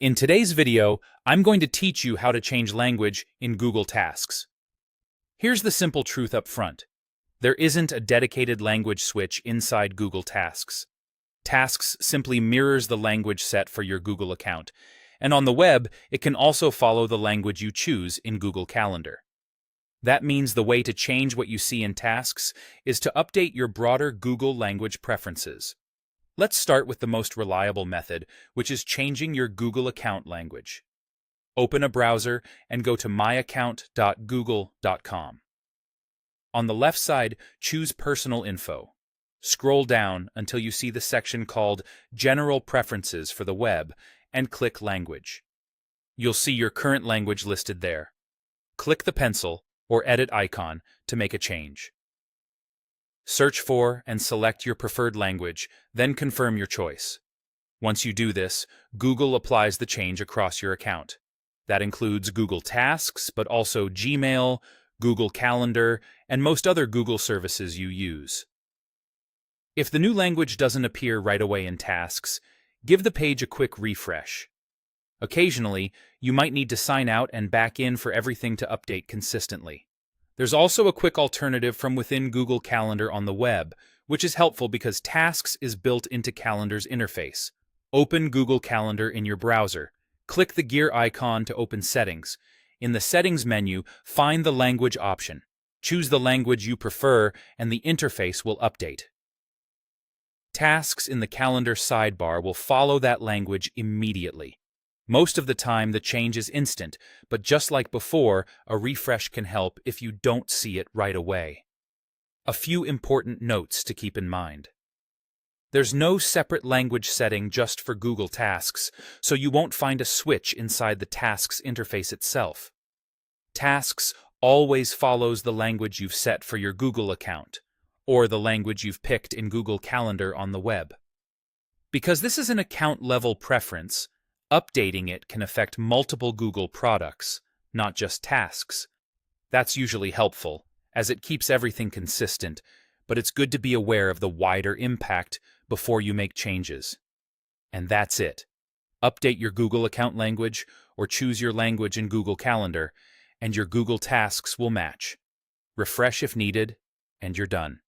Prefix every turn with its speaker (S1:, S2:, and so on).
S1: In today's video, I'm going to teach you how to change language in Google Tasks. Here's the simple truth up front. There isn't a dedicated language switch inside Google Tasks. Tasks simply mirrors the language set for your Google account, and on the web, it can also follow the language you choose in Google Calendar. That means the way to change what you see in Tasks is to update your broader Google language preferences. Let's start with the most reliable method, which is changing your Google account language. Open a browser and go to myaccount.google.com. On the left side, choose Personal Info. Scroll down until you see the section called General Preferences for the web and click Language. You'll see your current language listed there. Click the pencil or edit icon to make a change. Search for and select your preferred language, then confirm your choice. Once you do this, Google applies the change across your account. That includes Google Tasks, but also Gmail, Google Calendar, and most other Google services you use. If the new language doesn't appear right away in Tasks, give the page a quick refresh. Occasionally, you might need to sign out and back in for everything to update consistently. There's also a quick alternative from within Google Calendar on the web, which is helpful because Tasks is built into Calendar's interface. Open Google Calendar in your browser. Click the gear icon to open Settings. In the Settings menu, find the language option. Choose the language you prefer, and the interface will update. Tasks in the Calendar sidebar will follow that language immediately. Most of the time, the change is instant, but just like before, a refresh can help if you don't see it right away. A few important notes to keep in mind. There's no separate language setting just for Google Tasks, so you won't find a switch inside the Tasks interface itself. Tasks always follows the language you've set for your Google account, or the language you've picked in Google Calendar on the web. Because this is an account-level preference, updating it can affect multiple Google products, not just Tasks. That's usually helpful, as it keeps everything consistent, but it's good to be aware of the wider impact before you make changes. And that's it. Update your Google account language or choose your language in Google Calendar, and your Google Tasks will match. Refresh if needed, and you're done.